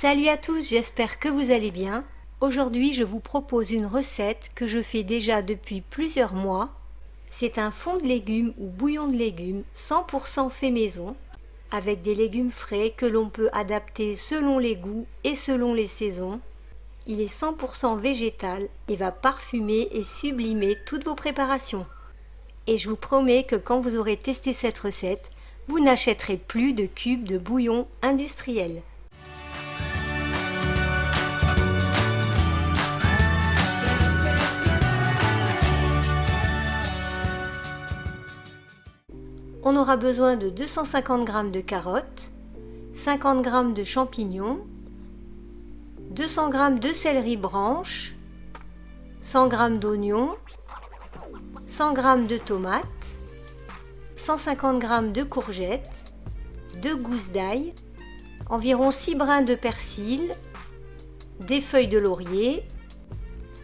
Salut à tous, j'espère que vous allez bien. Aujourd'hui, je vous propose une recette que je fais déjà depuis plusieurs mois. C'est un fond de légumes ou bouillon de légumes 100% fait maison, avec des légumes frais que l'on peut adapter selon les goûts et selon les saisons. Il est 100% végétal et va parfumer et sublimer toutes vos préparations. Et je vous promets que quand vous aurez testé cette recette, vous n'achèterez plus de cubes de bouillon industriel. On aura besoin de 250 g de carottes, 50 g de champignons, 200 g de céleri branche, 100 g d'oignons, 100 g de tomates, 150 g de courgettes, 2 gousses d'ail, environ 6 brins de persil, des feuilles de laurier,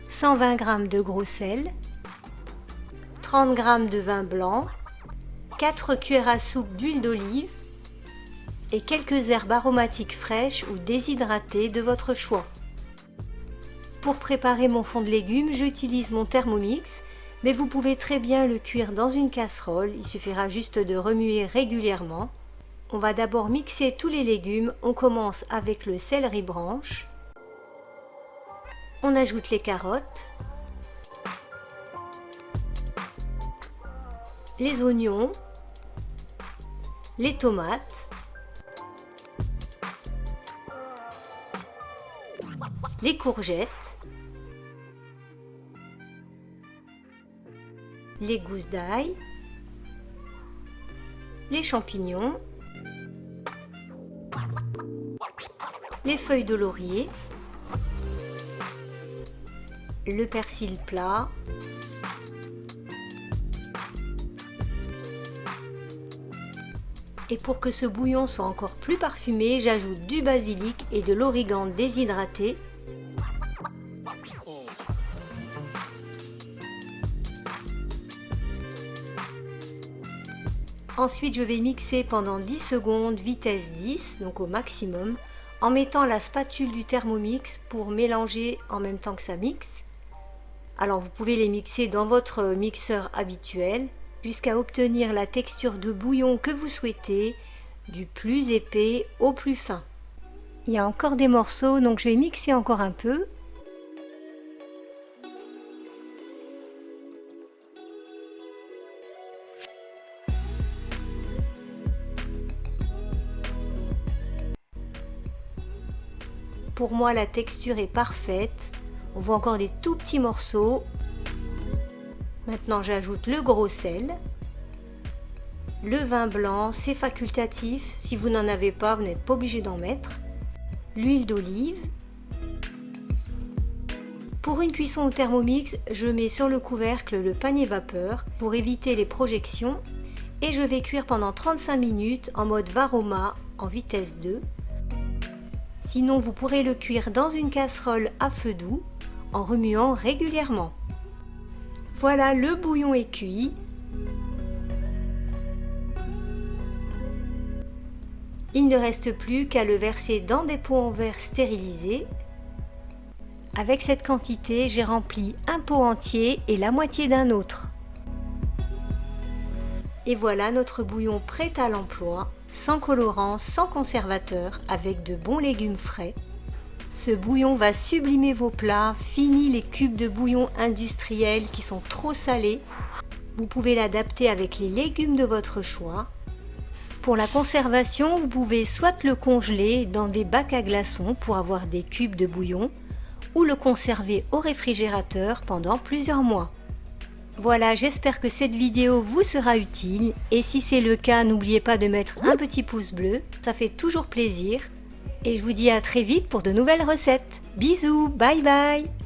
120 g de gros sel, 30 g de vin blanc, 4 cuillères à soupe d'huile d'olive et quelques herbes aromatiques fraîches ou déshydratées de votre choix. Pour préparer mon fond de légumes, j'utilise mon Thermomix, mais vous pouvez très bien le cuire dans une casserole, il suffira juste de remuer régulièrement. On va d'abord mixer tous les légumes, on commence avec le céleri branche, on ajoute les carottes, les oignons, les tomates, les courgettes, les gousses d'ail, les champignons, les feuilles de laurier, le persil plat, et pour que ce bouillon soit encore plus parfumé, j'ajoute du basilic et de l'origan déshydraté. Ensuite, je vais mixer pendant 10 secondes, vitesse 10, donc au maximum, en mettant la spatule du Thermomix pour mélanger en même temps que ça mixe. Alors vous pouvez les mixer dans votre mixeur habituel, jusqu'à obtenir la texture de bouillon que vous souhaitez, du plus épais au plus fin. Il y a encore des morceaux, donc je vais mixer encore un peu. Pour moi, la texture est parfaite. On voit encore des tout petits morceaux. Maintenant, j'ajoute le gros sel, le vin blanc, c'est facultatif. Si vous n'en avez pas, vous n'êtes pas obligé d'en mettre. L'huile d'olive. Pour une cuisson au Thermomix, je mets sur le couvercle le panier vapeur pour éviter les projections et je vais cuire pendant 35 minutes en mode Varoma en vitesse 2. Sinon, vous pourrez le cuire dans une casserole à feu doux en remuant régulièrement. Voilà, le bouillon est cuit. Il ne reste plus qu'à le verser dans des pots en verre stérilisés. Avec cette quantité, j'ai rempli un pot entier et la moitié d'un autre. Et voilà notre bouillon prêt à l'emploi, sans colorant, sans conservateur, avec de bons légumes frais. Ce bouillon va sublimer vos plats, fini les cubes de bouillon industriels qui sont trop salés. Vous pouvez l'adapter avec les légumes de votre choix. Pour la conservation, vous pouvez soit le congeler dans des bacs à glaçons pour avoir des cubes de bouillon, ou le conserver au réfrigérateur pendant plusieurs mois. Voilà, j'espère que cette vidéo vous sera utile et si c'est le cas, n'oubliez pas de mettre un petit pouce bleu, ça fait toujours plaisir. Et je vous dis à très vite pour de nouvelles recettes. Bisous, bye bye!